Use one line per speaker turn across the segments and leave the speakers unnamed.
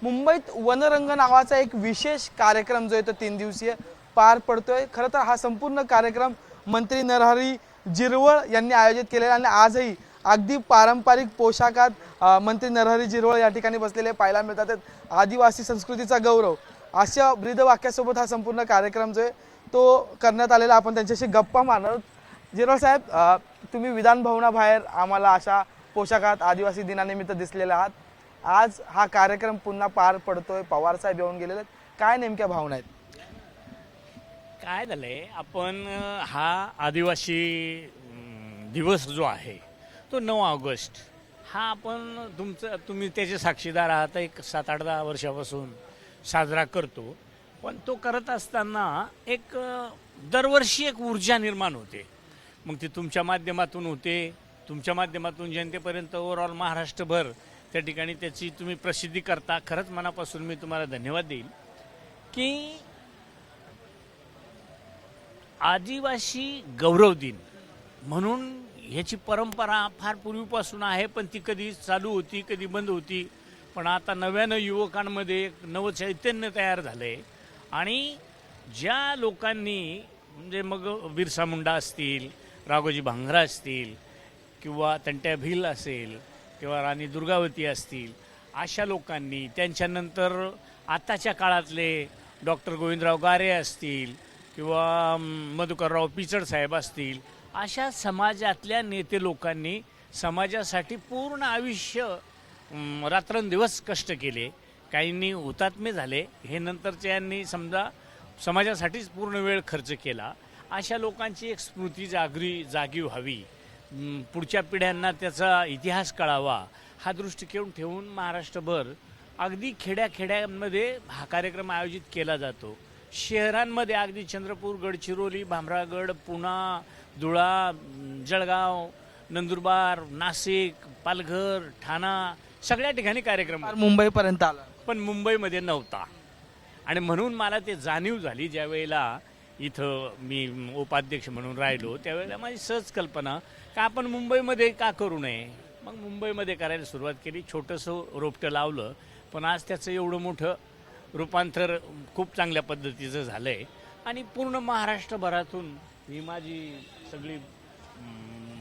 मुंबईत वनरंग नावाचा एक विशेष कार्यक्रम जो आहे तो 3 दिवसीय पार पडतोय। खरं तर हा संपूर्ण कार्यक्रम मंत्री नरहरी झिरवळ यांनी आयोजित केलेला आणि आजही अगदी पारंपरिक पोशाखात मंत्री नरहरी झिरवळ या ठिकाणी बसलेले पाहायला मिळतात। आदिवासी संस्कृतीचा गौरव अशा ब्रीद वाक्यासोबत हा संपूर्ण कार्यक्रम जो आहे तो करण्यात आलेला। आपण त्यांच्याशी गप्पा मारणार आहोत। झिरवळ साहेब, तुम्ही विधान भवनाबाहेर आम्हाला अशा पोशाखात आदिवासी दिनानिमित्त दिसलेले आहात। आज हा कार्यक्रम पुन्हा पार पडतोय, पवार साहेब येऊन गेलेले आहेत, काय नेमक्या भावना आहेत?
काय झालंय, आपण हा आदिवासी दिवस जो आहे तो 9 ऑगस्ट हा आपण तुम्ही त्याचे साक्षीदार आहात। एक 7-8-10 वर्षापासून साजरा करतो, पण तो करत असताना एक दरवर्षी एक ऊर्जा निर्माण होते। मग ती तुमच्या माध्यमातून होते, तुमच्या माध्यमातून जनतेपर्यंत ओव्हरऑल महाराष्ट्रभर त्या ठिकाणी त्याची तुम्ही प्रसिद्धी करता। खरंच मनापासून मी तुम्हाला धन्यवाद देईल की आदिवासी गौरव दिन म्हणून ह्याची परंपरा फार पूर्वीपासून आहे, पण ती कधी चालू होती कधी बंद होती। पण आता नव्यानं युवकांमध्ये एक नवं चैतन्य तयार झालं आहे आणि ज्या लोकांनी म्हणजे मग बिरसा मुंडा असतील, राघोजी भांगरा असतील किंवा तंट्या भिल असेल किंवा राणी दुर्गावती असतील, अशा लोकांनी त्यांच्यानंतर आताच्या काळातले डॉक्टर गोविंदराव गारे असतील किंवा मधुकरराव पिचड साहेब असतील, अशा समाजातल्या नेते लोकांनी समाजासाठी पूर्ण आयुष्य रात्रंदिवस कष्ट केले। काहींनी हुतात्मे झाले, हे नंतरच्या यांनी समजा समाजासाठीच पूर्ण वेळ खर्च केला। अशा लोकांची एक स्मृती जागी व्हावी, पुढच्या पिढ्यांना त्याचा इतिहास कळावा, हा दृष्टिकोन ठेवून महाराष्ट्रभर अगदी खेड्याखेड्यांमध्ये हा कार्यक्रम आयोजित केला जातो। शहरांमध्ये अगदी चंद्रपूर, गडचिरोली, भामरागड, पुणा, धुळा, जळगाव, नंदुरबार, नाशिक, पालघर, ठाणा सगळ्या ठिकाणी कार्यक्रम
मुंबईपर्यंत आला,
पण मुंबईमध्ये नव्हता। आणि म्हणून मला ते जाणीव झाली ज्यावेळेला इथं मी उपाध्यक्ष म्हणून राहिलो, त्यावेळेला माझी सहज कल्पना का आपण मुंबईमध्ये का करू नये। मग मुंबईमध्ये करायला सुरुवात केली, छोटंसं रोपटं लावलं, पण आज त्याचं एवढं मोठं रूपांतर खूप चांगल्या पद्धतीचं झालं आहे आणि पूर्ण महाराष्ट्रभरातून ही माझी सगळी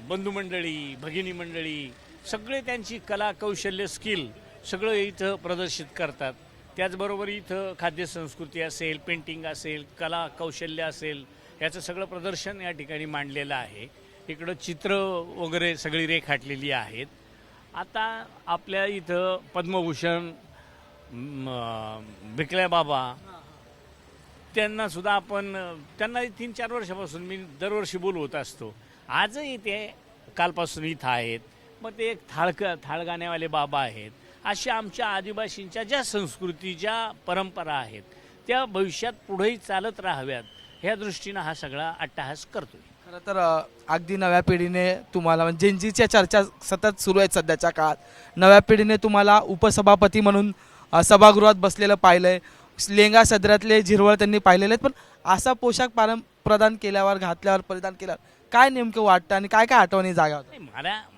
बंधुमंडळी, भगिनी मंडळी सगळे त्यांची कला, कौशल्य, स्किल सगळं इथं प्रदर्शित करतात। त्याचबरोबर इथं खाद्यसंस्कृती असेल, पेंटिंग असेल, कला कौशल्य असेल, याचं सगळं प्रदर्शन या ठिकाणी मांडलेलं आहे। इकडं चित्र वगैरे सगळी रेखाटलेली आहेत। आता आपल्या इथं पद्मभूषण भिकल्या बाबा, त्यांनासुद्धा त्यांना 3-4 वर्षापासून मी दरवर्षी बोलवत असतो। आजही ते कालपासून इथं आहेत। मग ते एक थाळ गाण्यावाले बाबा आहेत। अशा आमच्या आदिवासींच्या ज्या संस्कृती, ज्या परंपरा आहेत त्या भविष्यात पुढेही चालत राहाव्यात, ह्या दृष्टीनं हा सगळा अट्टहास करतोय।
खरं तर अगदी नव्या पिढीने तुम्हाला म्हणजे जेनजीच्या चर्चा सतत सुरू आहेत सध्याच्या काळात, नव्या पिढीने तुम्हाला उपसभापती म्हणून सभागृहात बसलेलं पाहिलंय। लेंगा सदरातले झिरवळ त्यांनी पाहिलेले आहेत, पण असा पोशाख परिधान केल्यावर काय नेमकं वाटतं आणि काय काय आठवणी जागा होतात?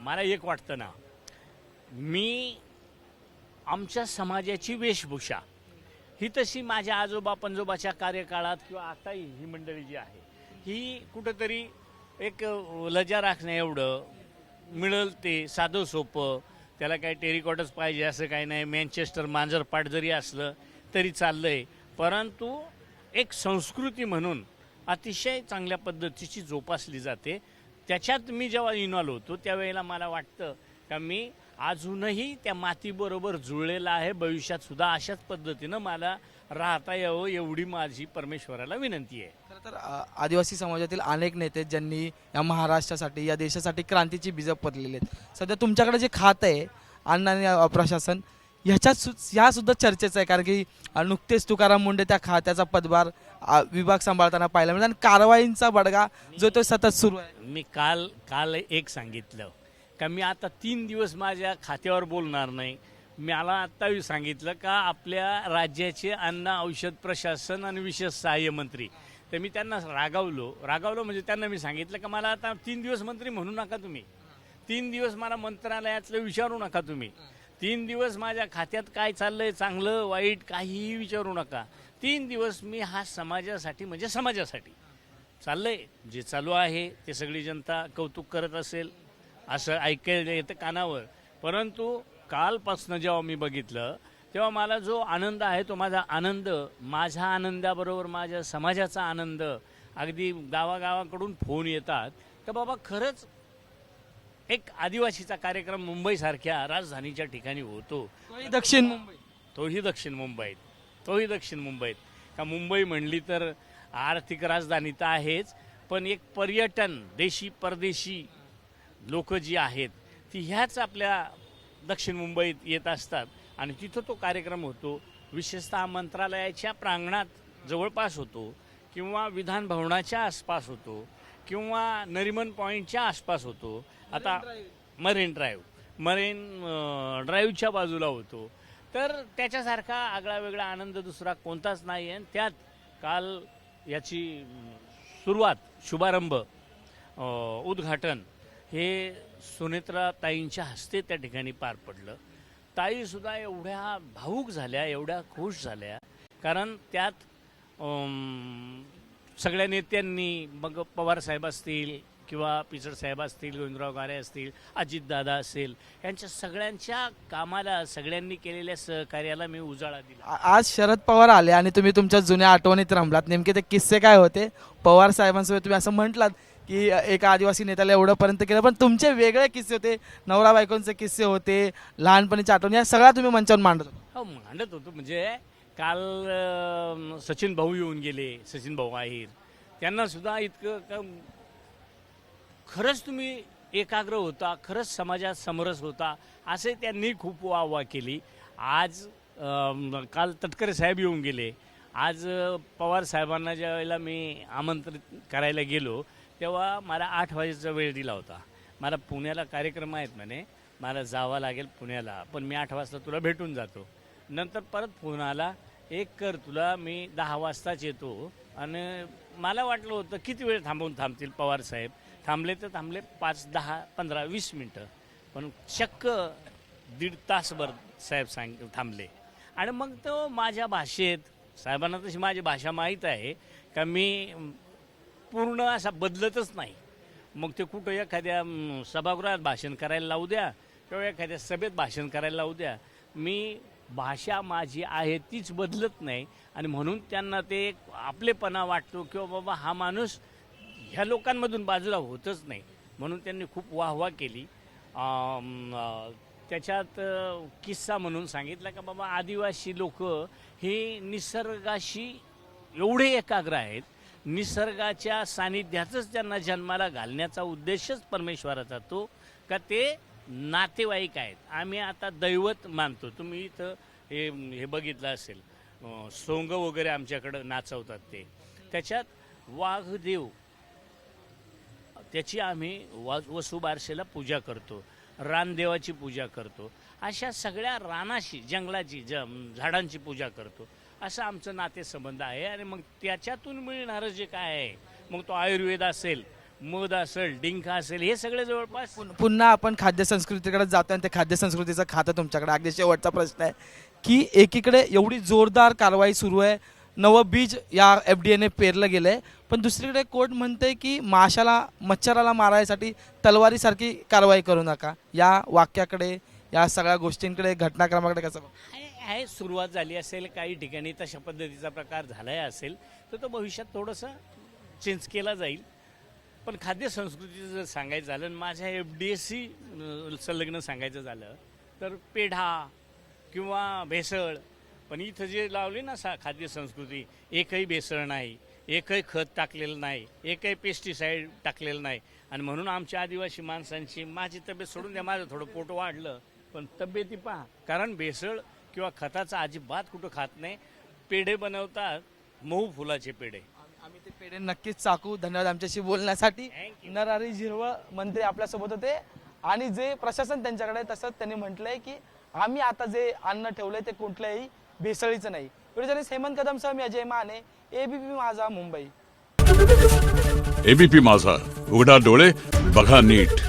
मला एक वाटतं ना, मी आमच्या समाजाची वेशभूषा ही तशी माझ्या आजोबा पंजोबाच्या कार्यकाळात किंवा आताही ही मंडळी जी आहे ही कुठंतरी एक लज्जा राखण्या एवढं मिळेल ते साधं सोपं, त्याला काय टेरिकॉटच पाहिजे असं काही नाही, मँचेस्टर मांजरपाट जरी असलं तरी चाललंय, परंतु एक संस्कृती म्हणून अतिशय चांगल्या पद्धतीची जोपासली जाते। त्याच्यात मी जेव्हा इन्व्हॉल्व होतो त्यावेळेला मला वाटतं का मी अजूनही त्या मातीबरोबर जुळलेला आहे। भविष्यात सुद्धा अशाच पद्धतीनं मला राहता यावं एवढी माझी परमेश्वराला विनंती आहे।
खरं तर आदिवासी समाजातील अनेक नेते ज्यांनी या महाराष्ट्रासाठी, या देशासाठी क्रांतीची बीजं पेरलेली आहेत, सध्या तुमच्याकडे जे खातं आहे अन्न आणि प्रशासन, ह्या सुद्धा चर्चेचं आहे, कारण की नुकतेच तुकाराम मुंडे त्या खात्याचा पदभार विभाग सांभाळताना पाहायला मिळाला आणि कारवाईंचा बडगा जो तो सतत सुरू आहे।
मी काल एक सांगितलं का मी आता 3 दिवस माझ्या खात्यावर बोलणार नाही। मला आत्ताही सांगितलं का आपल्या राज्याचे अन्न औषध प्रशासन आणि विशेष सहाय्य मंत्री, तर मी त्यांना रागावलो म्हणजे त्यांना मी सांगितलं का मला आता 3 दिवस मंत्री म्हणू नका तुम्ही, 3 दिवस मला मंत्रालयातलं विचारू नका तुम्ही, 3 दिवस माझ्या खात्यात काय चाललंय, चांगलं वाईट काहीही विचारू नका. 3 दिवस मी हा समाजासाठी म्हणजे समाजासाठी चाललंय. जे चालू आहे ते सगळी जनता कौतुक करत असेल असं ऐकायला येतं कानावर. परंतु कालपासनं जेव्हा मी बघितलं तेव्हा मला जो आनंद आहे तो माझा आनंद, माझ्या आनंदाबरोबर माझ्या समाजाचा आनंद, अगदी गावागावाकडून फोन येतात तर बाबा खरंच एक आदिवासीचा कार्यक्रम मुंबईसारख्या राजधानीच्या ठिकाणी होतो.
दक्षिण मुंबई.
तोही दक्षिण मुंबईत का मुंबई म्हणली तर आर्थिक राजधानी तर आहेच, पण एक पर्यटन देशी परदेशी लोक जी आहेत ती ह्याच आपल्या दक्षिण मुंबईत येत असतात आणि तिथं तो कार्यक्रम होतो. विशेषतः मंत्रालयाच्या प्रांगणात जवळपास होतो किंवा विधान भवनाच्या आसपास होतो किंवा नरिमन पॉईंटच्या आसपास होतो. आता मरीन ड्राईव्हच्या बाजूला होतो. तर त्याच्यासारखा आगळा वेगळा आनंद दुसरा कोणताच नाही आहे. त्यात काल याची सुरुवात, शुभारंभ, उद्घाटन हे सुनेत्रा ताईंच्या हस्ते त्या ठिकाणी पार पडलं. ताईसुद्धा एवढ्या भावूक झाल्या, एवढ्या खुश झाल्या, कारण त्यात सगळ्या नेत्यांनी, मग पवारसाहेब असतील किंवा पिचड साहेब असतील, गोविंदराव गारे असतील, अजितदादा असेल, यांच्या सगळ्यांच्या कामाला, सगळ्यांनी केलेल्या सहकार्याला मी उजाळा दिला.
आज शरद पवार आले आणि तुम्ही तुमच्या जुन्या आठवणीत रमलात. नेमके ते किस्से काय होते? पवार साहेबांसोबत तुम्ही असं म्हटलात की एका आदिवासी नेत्याला एवढंपर्यंत केलं, पण तुमचे वेगळे किस्से होते, नवरा बायकोंचे किस्से होते, लहानपणीच्या आठवणी, या सगळ्या तुम्ही मंचावर मांडत होता.
हो, मांडत होतो. म्हणजे काल सचिन भाऊ येऊन गेले, सचिन भाऊ आहेर, त्यांनासुद्धा इतकं खरंच तुम्ही एकाग्र होता, खरंच समाजात समरस होता, असे त्यांनी खूप वाहवा केली. आज काल तटकरे साहेब येऊन गेले. आज पवार साहेबांना ज्या वेळेला मी आमंत्रित करायला गेलो तेव्हा मला 8 वाजेचा वेळ दिला होता. मला पुण्याला कार्यक्रम आहेत म्हणे, मला जावं लागेल पुण्याला, पण मी 8 वाजता तुला भेटून जातो. नंतर परत फोन आला, एक कर तुला मी 10 वाजताच येतो. आणि मला वाटलं होतं किती वेळ थांबतील पवार साहेब. थांबले तर थांबले 5, 10, 15, 20 मिनटं, पण चक्क 1.5 तासभर साहेब थांबले. आणि मग तो माझ्या भाषेत, साहेबांना तशी माझी भाषा माहीत आहे का मी पूर्ण असा बदलतच नाही. मग ते कुठं एखाद्या सभागृहात भाषण करायला लावू द्या किंवा एखाद्या सभेत भाषण करायला लावू द्या, मी भाषा माझी आहे तीच बदलत नाही. आणि म्हणून त्यांना ते एक आपलेपणा वाटतो किंवा बाबा हा माणूस ह्या लोकांमधून बाजूला होतच नाही, म्हणून त्यांनी खूप वाहवा केली. त्याच्यात किस्सा म्हणून सांगितलं का बाबा आदिवासी लोक हे निसर्गाशी एवढे एकाग्र आहेत, निसर्गाच्या सानिध्यातच त्यांना जन्माला घालण्याचा उद्देशच परमेश्वराचा तो का ते नातेवाईक आहेत. आम्ही आता दैवत मानतो. तुम्ही इथं हे बघितलं असेल, सोंग वगैरे आमच्याकडं नाचवतात ते, त्याच्यात वाघदेव, त्याची आम्ही वसुबारसेला पूजा करतो, रानदेवाची पूजा करतो, अशा सगळ्या रानाशी, जंगलाची, झाडांची पूजा करतो. असं आमचं नातेसंबंध आहे. आणि मग त्याच्यातून मिळणारं जे काय आहे, मग तो आयुर्वेद असेल, मध असेल, डिंक असेल, हे सगळे जवळपास.
पुन्हा आपण खाद्य संस्कृतीकडे जातो आणि ते खाद्य संस्कृतीचं खातं तुमच्याकडे. अगदी शेवटचा प्रश्न आहे की एकीकडे एवढी जोरदार कारवाई सुरू आहे, नवं बीज या FDAने पेरलं गेलं आहे, पण दुसरीकडे कोर्ट म्हणते की मच्छराला मारायसाठी तलवारीसारखी कारवाई करू नका. या वाक्याकडे, या सगळ्या गोष्टींकडे, घटनाक्रमाकडे कसं
आहे? सुरुवात झाली असेल, काही ठिकाणी तशा पद्धतीचा प्रकार झालाय असेल तर तो भविष्यात थोडंसं चेंज केला जाईल. पण खाद्य संस्कृतीचं जर सांगायचं झालं आणि माझ्या FDAशी संलग्न सांगायचं झालं तर पेढा किंवा भेसळ, पण इथं जे लावले ना खाद्य संस्कृती, एकही भेसळ नाही, एकही खत टाकलेलं नाही, एकही पेस्टिसाईड टाकलेलं नाही. आणि म्हणून आमच्या आदिवासी माणसांची, माझी तब्येत सोडून द्या, माझं थोडं पोट वाढलं पण तब्येती पहा, कारण भेसळ किंवा खताचं अजिबात कुठं खात नाही. पेढे बनवतात, मऊ फुलाचे पेढे,
आम्ही ते पेढे नक्कीच चाकू. धन्यवाद आमच्याशी बोलण्यासाठी. नरहरी झिरवळ मंत्री आपल्यासोबत होते आणि जे प्रशासन त्यांच्याकडे, तसंच त्यांनी म्हटलंय की आम्ही आता जे अन्न ठेवलंय ते कुठल्याही भेसळीचं नाही. व्हिडिओ हेमंत कदमसह मी अजय माने, ABP माझा, मुंबई.
ABP माझा, उघडा डोळे बघा नीट.